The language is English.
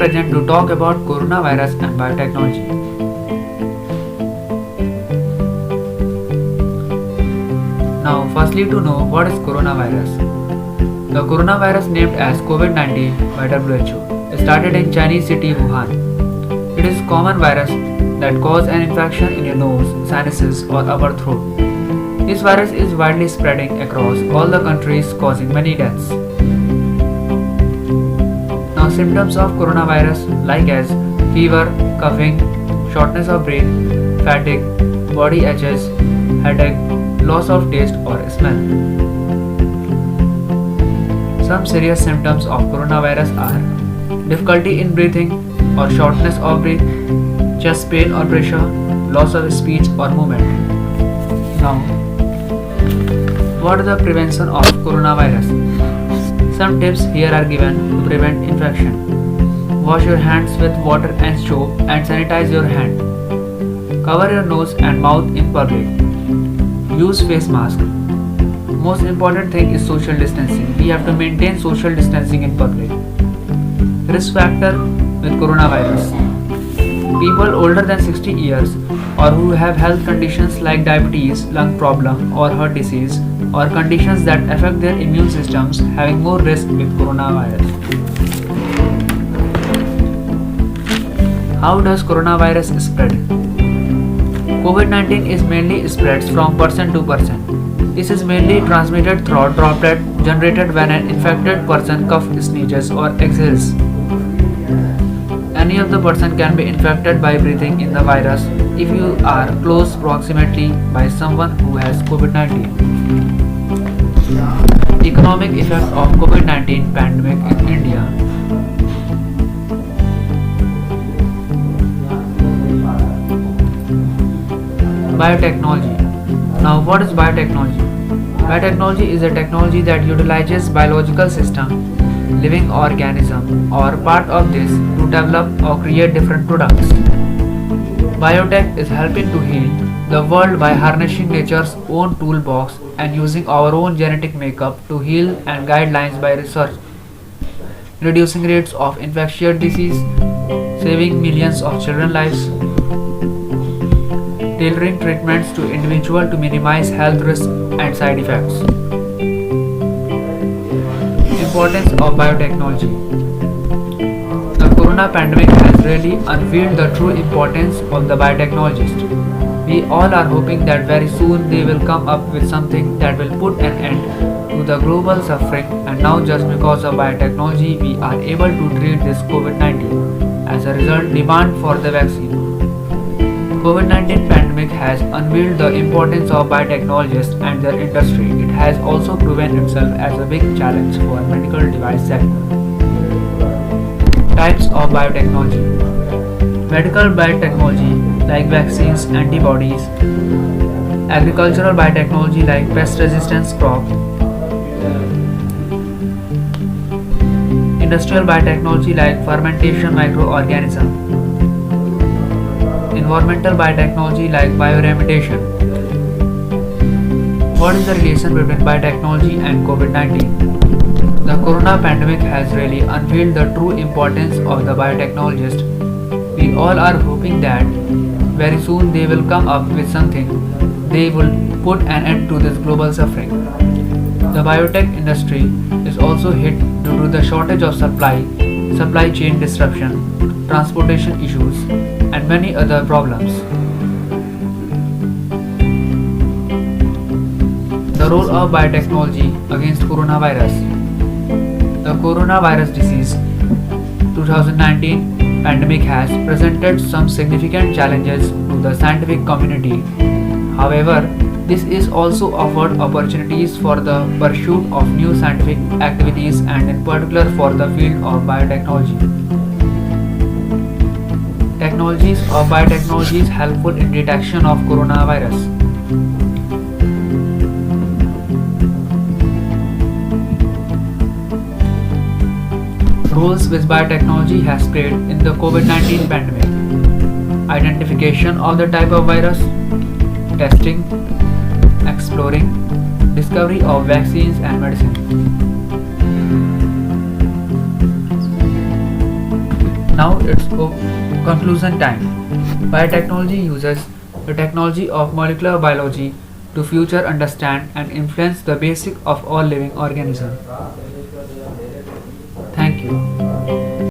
present to talk about coronavirus and biotechnology. Now, firstly, to know what is coronavirus. The coronavirus, named as COVID-19 by WHO, started in Chinese city Wuhan. It is a common virus that causes an infection in your nose, sinuses, or upper throat. This virus is widely spreading across all the countries, causing many deaths. Now, symptoms of coronavirus like as fever, coughing, shortness of breath, fatigue, body aches, headache, loss of taste or smell. Some serious symptoms of coronavirus are difficulty in breathing or shortness of breath, chest pain or pressure, loss of speech or movement. Now, what is the prevention of coronavirus? Some tips here are given to prevent infection. Wash your hands with water and soap and sanitize your hand. Cover your nose and mouth in public. Use face mask. Most important thing is social distancing. We have to maintain social distancing in public. Risk factor with coronavirus. People older than 60 years or who have health conditions like diabetes, lung problem or heart disease or conditions that affect their immune systems having more risk with coronavirus. How does coronavirus spread? COVID-19 is mainly spreads from person to person. This is mainly transmitted through droplet generated when an infected person coughs, sneezes or exhales. Any of the person can be infected by breathing in the virus if you are close proximity by someone who has COVID-19. Economic effect of COVID-19 pandemic in India. Biotechnology. Now, what is biotechnology? Biotechnology is a technology that utilizes biological system, living organism or part of this to develop or create different products. Biotech is helping to heal the world by harnessing nature's own toolbox and using our own genetic makeup to heal and guidelines by research, reducing rates of infectious disease, saving millions of children's lives, tailoring treatments to individuals to minimize health risks and side effects. Importance of biotechnology. The corona pandemic has really unveiled the true importance of the biotechnologist. We all are hoping that very soon they will come up with something that will put an end to the global suffering, and now just because of biotechnology we are able to treat this COVID-19. As a result, demand for the vaccine. COVID-19 pandemic has unveiled the importance of biotechnologists and their industry. It has also proven itself as a big challenge for medical device sector. Types of biotechnology. Medical biotechnology like vaccines, antibodies. Agricultural biotechnology like pest resistance crop. Industrial biotechnology like fermentation microorganism. Environmental biotechnology like bioremediation. What is the relation between biotechnology and COVID-19? The corona pandemic has really unveiled the true importance of the biotechnologist. We all are hoping that very soon they will come up with something. They will put an end to this global suffering. The biotech industry is also hit due to the shortage of supply chain disruption, transportation issues, and many other problems. The role of biotechnology against coronavirus. The coronavirus disease 2019 pandemic has presented some significant challenges to the scientific community. However, this is also offered opportunities for the pursuit of new scientific activities and in particular for the field of biotechnology. Technologies of biotechnology is helpful in detection of coronavirus. Roles which biotechnology has played in the COVID-19 pandemic. Identification of the type of virus, testing, exploring, discovery of vaccines and medicine. Now it's conclusion time. Biotechnology uses the technology of molecular biology to future understand and influence the basic of all living organisms. Thank you.